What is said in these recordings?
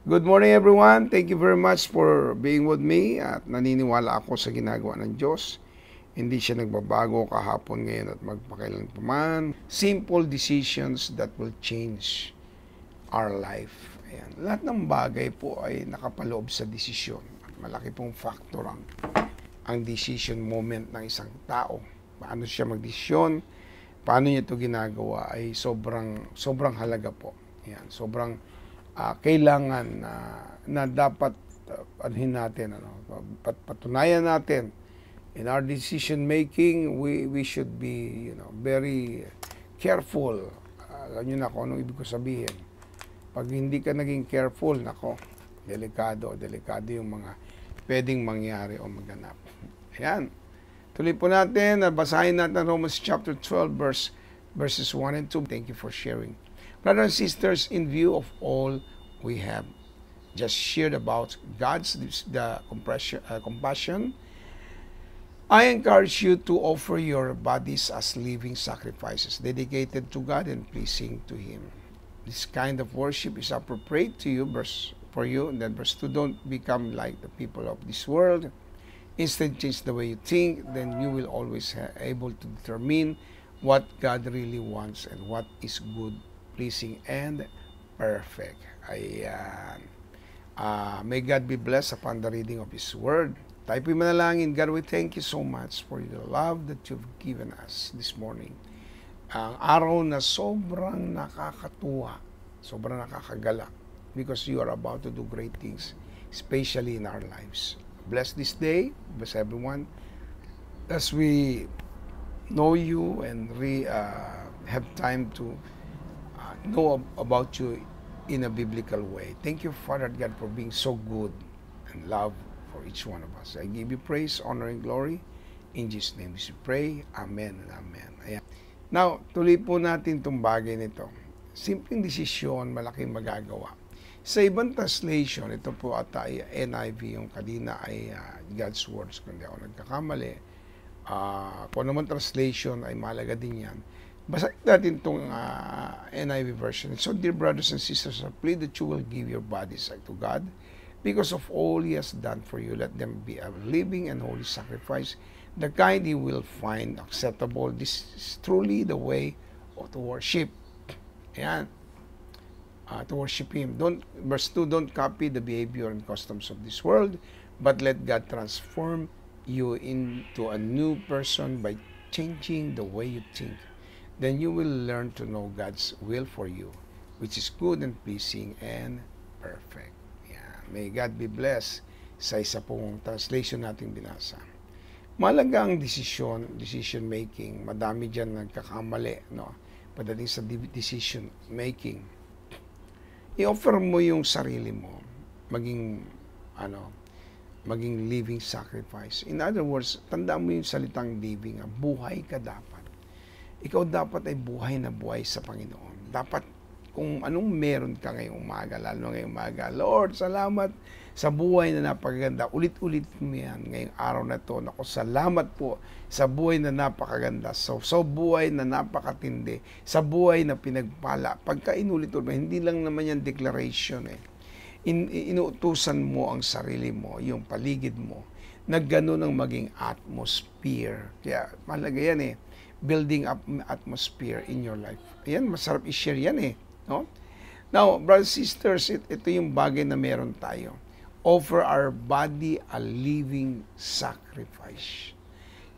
Good morning everyone. Thank you very much for being with me at naniniwala ako sa ginagawa ng Diyos. Hindi siya nagbabago kahapon, ngayon at magpakailan paman. Simple decisions that will change our life. Ayan. Lahat ng bagay po ay nakapaloob sa desisyon. At malaki pong factor ang decision moment ng isang tao. Paano siya magdesisyon, paano niya ito ginagawa ay sobrang halaga po. Ayan. Kailangan na dapat anhin natin, patunayan natin in our decision making. We should be very careful. Alam niyo na kung anong ibig ko sabihin. Pag hindi ka naging careful, nako, delikado yung mga pwedeng mangyari o maganap. Ayan. Tuloy po natin, basahin natin Romans chapter 12 verses 1 and 2. Thank you for sharing. Brothers and sisters, in view of all we have just shared about God's compassion, I encourage you to offer your bodies as living sacrifices, dedicated to God and pleasing to Him. This kind of worship is appropriate to you, for you. And then verse 2, don't become like the people of this world. Instead, change the way you think, then you will always be able to determine what God really wants and what is good, pleasing, and perfect. Ayan. May God be blessed upon the reading of His Word. Tayo po'y manalangin. God, we thank you so much for the love that you've given us this morning. Ang araw na sobrang nakakatuwa, sobrang nakakagalak, because you are about to do great things, especially in our lives. Bless this day. Bless everyone. As we know you and have time to know about you in a biblical way. Thank you, Father God, for being so good and love for each one of us. I give you praise, honor, and glory. In Jesus' name we pray. Amen and amen. Ayan. Now, tuloy po natin itong bagay nito. Simpleng desisyon, malaking magagawa. Sa ibang translation, ito po ata ay NIV, yung kanina ay God's Words, kung di ako nagkakamali. Kung naman translation ay mahalaga din yan. Basahin natin itong NIV version. So, dear brothers and sisters, I plead that you will give your bodies to God because of all He has done for you. Let them be a living and holy sacrifice, the kind He will find acceptable. This is truly the way to worship. Ayan. To worship Him. Verse 2, don't copy the behavior and customs of this world, but let God transform you into a new person by changing the way you think. Then you will learn to know God's will for you, which is good and pleasing and perfect. Yeah. May God be blessed sa isa pong translation nating binasa. Malaga ang decision making. Madami dyan nagkakamali, no? Pagdating sa decision making. I-offer mo yung sarili mo, maging living sacrifice. In other words, tandaan mo yung salitang living, buhay ka dapat. Ikaw dapat ay buhay na buhay sa Panginoon. Dapat kung anong meron ka ngayong umaga, lalo ngayong umaga, Lord, salamat sa buhay na napakaganda. Ulit-ulit mo yan ngayong araw na to. Naku, salamat po sa buhay na napakaganda. So buhay na napakatindi. Sa buhay na pinagpala. Pagka inulit-ulit, hindi lang naman yan declaration inuutusan mo ang sarili mo, yung paligid mo, na gano'n ang maging atmosphere. Kaya mahalaga yan building up atmosphere in your life. Ayan, masarap i-share yan no? Now, brothers and sisters, ito yung bagay na meron tayo. Offer our body a living sacrifice.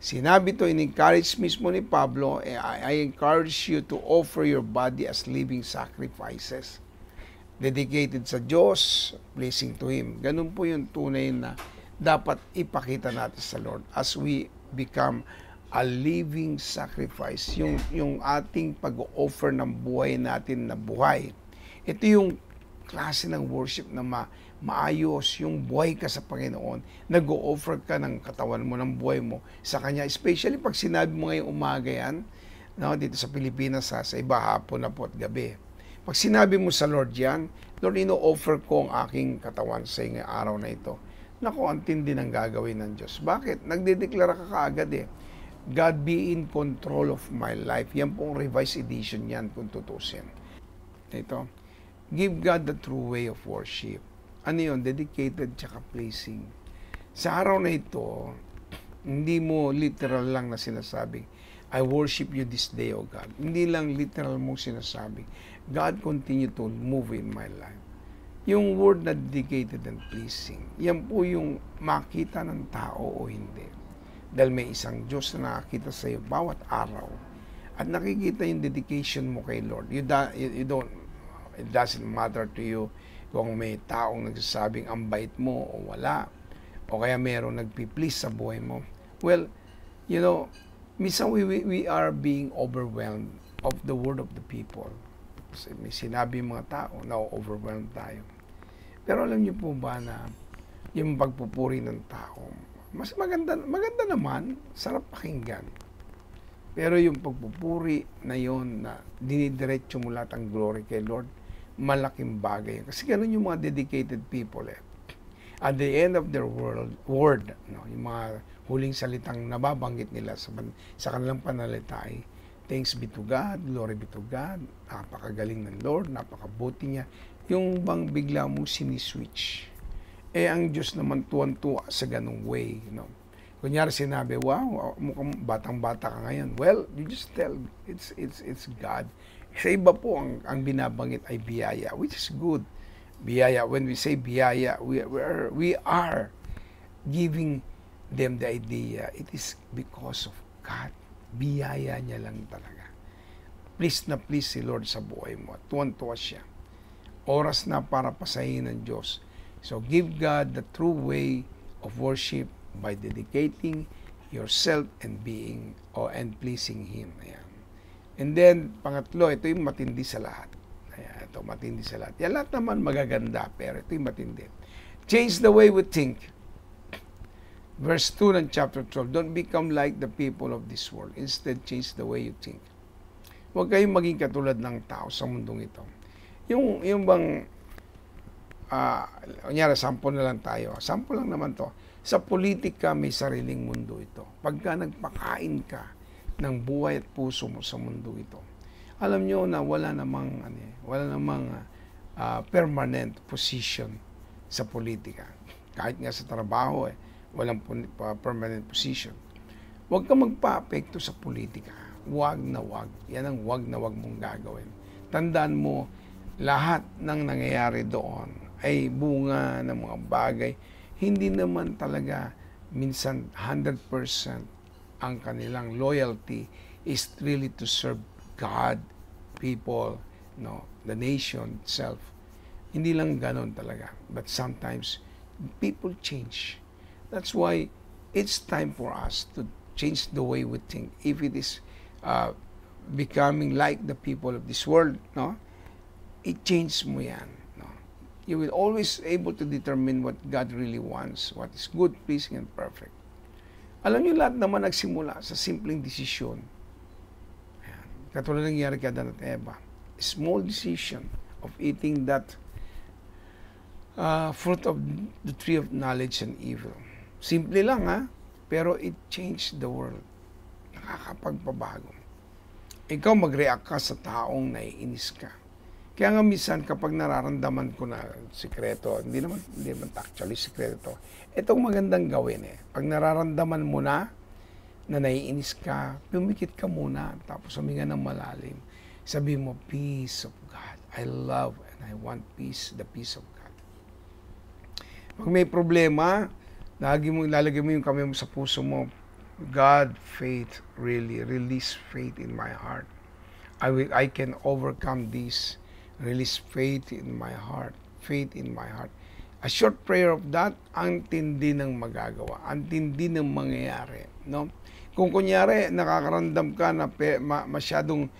Sinabi to, in-encourage mismo ni Pablo, I encourage you to offer your body as living sacrifices. Dedicated sa Diyos, pleasing to Him. Ganun po yung tunay na dapat ipakita natin sa Lord as we become a living sacrifice, yung ating pag-offer ng buhay natin na buhay. Ito yung klase ng worship na maayos, yung buhay ka sa Panginoon, nag-o-offer ka ng katawan mo, ng buhay mo sa Kanya. Especially pag sinabi mo ngayong umaga yan, no, dito sa Pilipinas, sa iba hapon na po at gabi. Pag sinabi mo sa Lord yan, Lord, ino-offer ko ang aking katawan sa ngayong araw na ito. Naku, ang tindi ng gagawin ng Diyos. Bakit? Nagdedeklara ka kaagad God be in control of my life. Yan pong revised edition yan kung tutusin. Ito, give God the true way of worship. ano yun, dedicated tsaka pleasing. Sa araw na ito, hindi mo literal lang na sinasabing, I worship you this day, O God. Hindi lang literal mo sinasabing, God, continue to move in my life. Yung word na dedicated and pleasing, yan po yung makita ng tao o hindi. Dahil may isang Diyos na nakakita sa iyo bawat araw. At nakikita yung dedication mo kay Lord. You don't, it doesn't matter to you kung may taong nagsasabing ang bait mo o wala. O kaya mayroong nagpi-please sa buhay mo. Well, you know, minsan we are being overwhelmed of the word of the people. Kasi may sinabi mga tao na overwhelmed tayo. Pero alam niyo po ba na yung pagpupuri ng tao, mas maganda naman, sarap pakinggan. Pero yung pagpupuri na yon na dinidiretso mo lahat ang glory kay Lord, malaking bagay. Kasi ganun yung mga dedicated people eh. At the end of their word, no, yung mga huling salitang nababanggit nila sa kanilang panalita ay, thanks be to God, glory be to God, napakagaling ng Lord, napakabuti niya. Yung bang bigla mong siniswitch. Eh, ang Diyos naman tuwan-tuwa sa ganung way. No? Kunyari sinabi, wow, mukhang batang-bata ka ngayon. Well, you just tell, it's God. Sa iba po, ang binabanggit ay biyaya, which is good. Biyaya, when we say biyaya, we are giving them the idea, it is because of God. Biyaya niya lang talaga. Please na please si Lord sa buhay mo. Tuwan-tuwa siya. Oras na para pasahin ng Diyos. So give God the true way of worship by dedicating yourself and being and pleasing Him. Ayan. And then, pangatlo, ito yung matindi sa lahat. Ayan, ito, matindi sa lahat. Yan lahat naman magaganda, pero ito yung matindi. Change the way we think. Verse 2 ng chapter 12, don't become like the people of this world. Instead, change the way you think. Huwag kayong maging katulad ng tao sa mundong ito. Yung bang, kunyari, sample na lang tayo. Sample lang naman to. Sa politika, may sariling mundo ito. Pagka nagpakain ka ng buhay at puso mo sa mundo ito, alam nyo na wala namang permanent position sa politika. Kahit nga sa trabaho, walang permanent position. Huwag ka magpa-apekto sa politika. Huwag na huwag. Yan ang huwag na huwag mong gagawin. Tandaan mo, lahat ng nangyayari doon ay bunga ng mga bagay. Hindi naman talaga minsan 100% ang kanilang loyalty is really to serve God, people, no, the nation itself. Hindi lang ganon talaga. But sometimes, people change. That's why it's time for us to change the way we think. If it is becoming like the people of this world, no, i-change mo yan. No? You will always able to determine what God really wants, what is good, pleasing, and perfect. Alam niyo, lahat naman nagsimula sa simpleng desisyon. Ayan. Katulad ng nangyari kay Adan at Eva. Small decision of eating that fruit of the tree of knowledge and evil. Simple lang pero it changed the world. Nakakapagpabago. Ikaw mag-react ka sa taong naiinis ka. Kaya nga minsan kapag nararamdaman ko na sikreto, hindi naman actually sikreto. Itong magandang gawin Pag nararamdaman mo na naiinis ka, pumikit ka muna, tapos huminga ng malalim. Sabi mo, peace of God. I love and I want peace, the peace of God. Pag may problema, lalagay mo yung kamay mo sa puso mo, God, faith, really, release faith in my heart. I can overcome this. Release faith in my heart. Faith in my heart. A short prayer of that, ang tindi ng magagawa. Ang tindi ng mangyayari. No? Kung kunyari, nakakaramdam ka na masyadong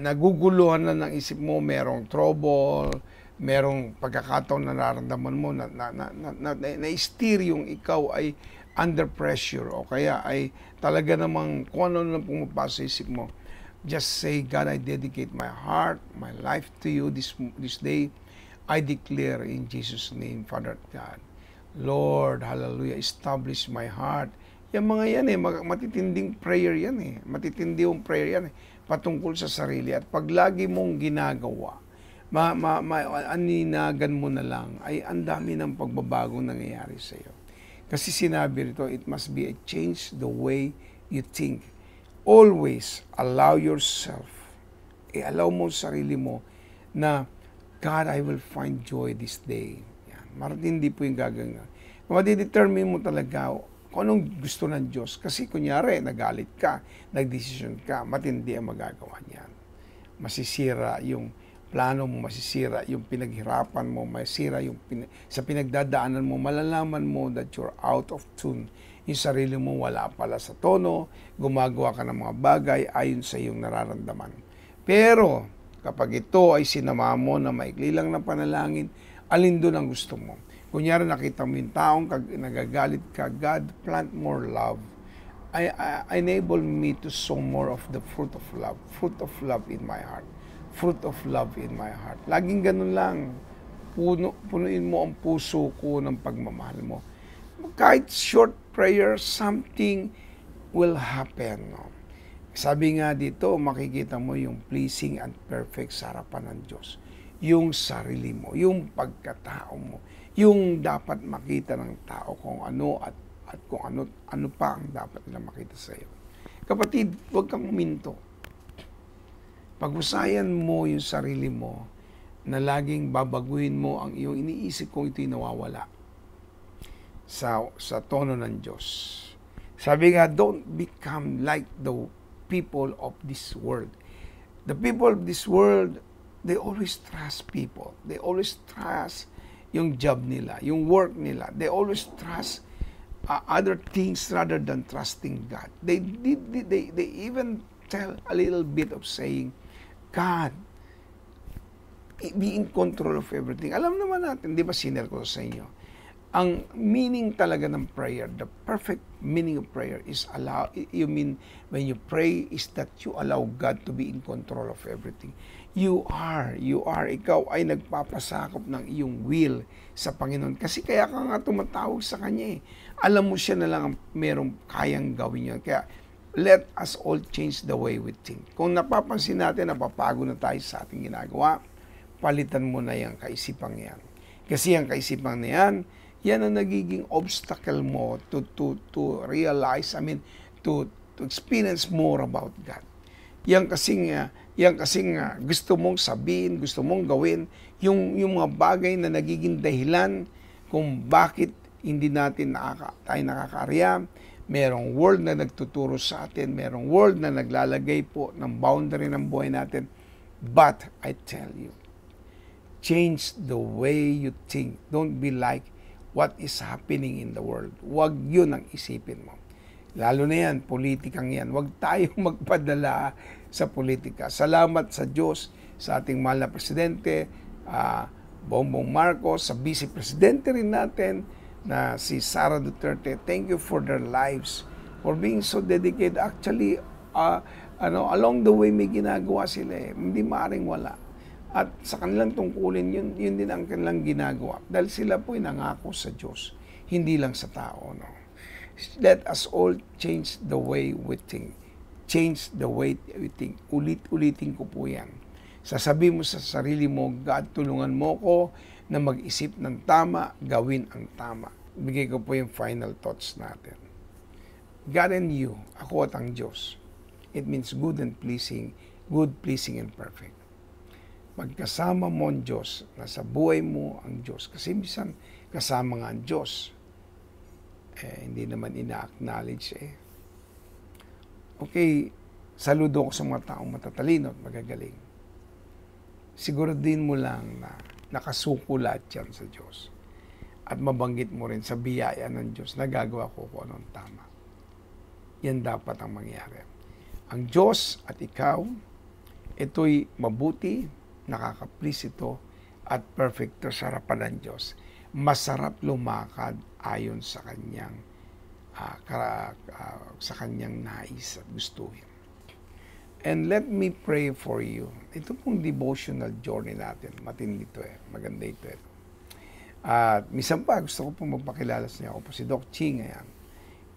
naguguluhan na ng isip mo, merong trouble, merong pagkakataon na nararamdaman mo na-steer yung ikaw ay under pressure o kaya ay talaga namang kung ano na pumapasok sa isip mo. Just say, God, I dedicate my heart, my life to you this day. I declare in Jesus' name, Father God, Lord, hallelujah, establish my heart. Yung mga yan matitinding prayer yan matitindi yung prayer yan patungkol sa sarili. At pag lagi mong ginagawa, aninagan mo na lang, ay ang dami ng pagbabagong nangyayari sa iyo. Kasi sinabi rito, it must be a change the way you think. Always allow yourself, allow mo sarili mo na, God, I will find joy this day. Yan. Hindi po yung gagawin. Madidetermine mo talaga kung anong gusto ng Diyos. Kasi kunyari, nagalit ka, nagdesisyon ka, matindi ang magagawa niyan. Masisira yung plano mo, masisira yung pinaghirapan mo, masisira yung sa pinagdadaanan mo, malalaman mo that you're out of tune. Yung sarili mo wala pala sa tono, gumagawa ka ng mga bagay ayon sa iyong nararamdaman. Pero, kapag ito ay sinama mo na maikli lang na panalangin, alin doon ang gusto mo? Kunyari nakita mo yung taong nagagalit ka, God, plant more love. Enable me to sow more of the fruit of love in my heart. Fruit of love in my heart. Laging ganun lang. Punuin mo ang puso ko ng pagmamahal mo. Kahit short prayer, something will happen. No? Sabi nga dito, makikita mo yung pleasing and perfect sa harapan ng Diyos. Yung sarili mo, yung pagkatao mo, yung dapat makita ng tao kung ano at kung ano pa ang dapat nila makita sa iyo. Kapatid, huwag kang uminto. Pag-usayan mo yung sarili mo na laging babaguhin mo ang iyong iniisip kung ito'y nawawala sa tono ng Diyos. Sabi nga, don't become like the people of this world. The people of this world, they always trust people. They always trust yung job nila, yung work nila. They always trust other things rather than trusting God. They even tell a little bit of saying, God, be in control of everything. Alam naman natin, di ba sinare ko sa inyo, ang meaning talaga ng prayer, the perfect meaning of prayer is when you pray is that you allow God to be in control of everything. Ikaw ay nagpapasakop ng iyong will sa Panginoon. Kasi kaya ka nga tumatawag sa Kanya eh. Alam mo siya na lang ang merong kayang gawin yun. Kaya let us all change the way we think. Kung napapansin natin, napapago na tayo sa ating ginagawa, palitan mo na yung kaisipang yan. Kasi yung kaisipang na yan ang nagiging obstacle mo to realize, to experience more about God. Yan kasing gusto mong sabihin, gusto mong gawin, yung mga bagay na nagiging dahilan kung bakit hindi natin tayo nakakaarya. Merong world na nagtuturo sa atin, merong world na naglalagay po ng boundary ng buhay natin. But I tell you, change the way you think. Don't be like what is happening in the world. Huwag yun ang isipin mo. Lalo na yan, politikang yan. Huwag tayong magpadala sa politika. Salamat sa Diyos, sa ating mahal na Presidente, Bongbong Marcos, sa Vice Presidente rin natin, na si Sara Duterte. Thank you for their lives, for being so dedicated. Actually, along the way may ginagawa sila eh. Hindi maaaring wala. At sa kanilang tungkulin, yun din ang kanilang ginagawa. Dahil sila po nangako sa Diyos, hindi lang sa tao. No? Let us all change the way we think. Change the way we think. Ulit-ulitin ko po yan. Sasabihin mo sa sarili mo, God, tulungan mo ko na mag-isip ng tama, gawin ang tama. Bigay ko po yung final thoughts natin. God and you, ako at ang Diyos. It means good, pleasing, and perfect. Magkasama mo ang Diyos, nasa buhay mo ang Diyos. Kasi minsan, kasama nga ang Diyos. Hindi naman ina-acknowledge Okay, saludo ko sa mga taong matatalino at magagaling. Siguro din mo lang na nakasuko lahat yan sa Diyos. At mabanggit mo rin sa biyaya ng Diyos na gagawa ko kung anong tama. Yan dapat ang mangyari. Ang Diyos at ikaw, ito'y mabuti, nakaka-please ito at perfecto sa harapan ng Diyos. Masarap lumakad ayon sa kanyang nais at gustuhin. And let me pray for you. Ito pong devotional journey natin. Matindi ito Maganda ito At minsan pa, gusto ko pong magpakilala sa inyo. Ako po si Doc Ching. Ayan.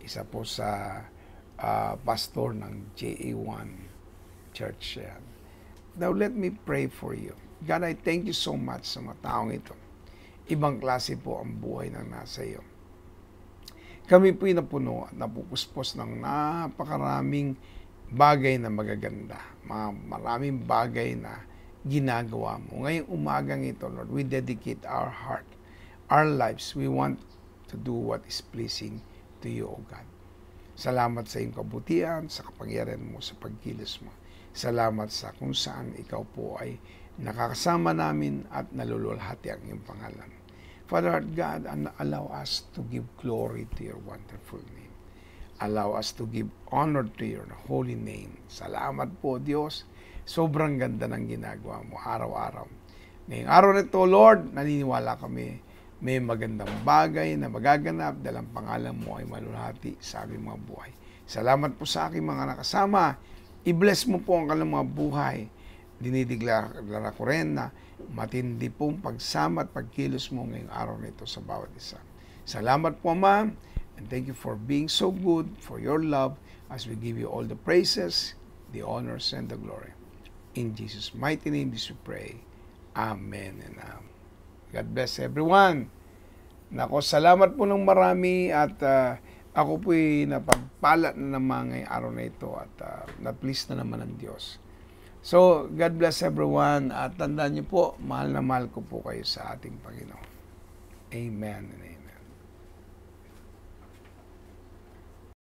Isa po sa pastor ng JA1 Church. Ayan. Now, let me pray for you. God, I thank you so much sa mga taong ito. Ibang klase po ang buhay ng nasa iyo. Kami po'y napuno at napupuspos ng napakaraming bagay na magaganda. Maraming bagay na ginagawa mo. Ngayong umagang ito, Lord, we dedicate our heart, our lives. We want to do what is pleasing to you, O God. Salamat sa iyong kabutihan, sa kapangyarihan mo, sa pagkilos mo. Salamat sa kung saan ikaw po ay nakakasama namin at nalululhati ang iyong pangalan. Father God, allow us to give glory to your wonderful name. Allow us to give honor to your holy name. Salamat po, Diyos. Sobrang ganda ng ginagawa mo araw-araw. Ngayong araw nito, Lord, naniniwala kami may magandang bagay na magaganap dahil ang pangalan mo ay malulhati sa aming mga buhay. Salamat po sa aking mga nakasama. I-bless mo po ang kanilang mga buhay. Dinideklara ko rin na matindi pong pagsama at pagkilos mo ngayong araw nito sa bawat isa. Salamat po, Ama, and thank you for being so good, for your love, as we give you all the praises, the honors, and the glory. In Jesus' mighty name, this we pray. Amen and amen. God bless everyone. Nako, salamat po ng marami at ako po'y napagpala na naman ngayong araw na ito at na-please na naman ng Diyos. So, God bless everyone at tandaan niyo po, mahal na mahal ko po kayo sa ating Panginoon. Amen and amen.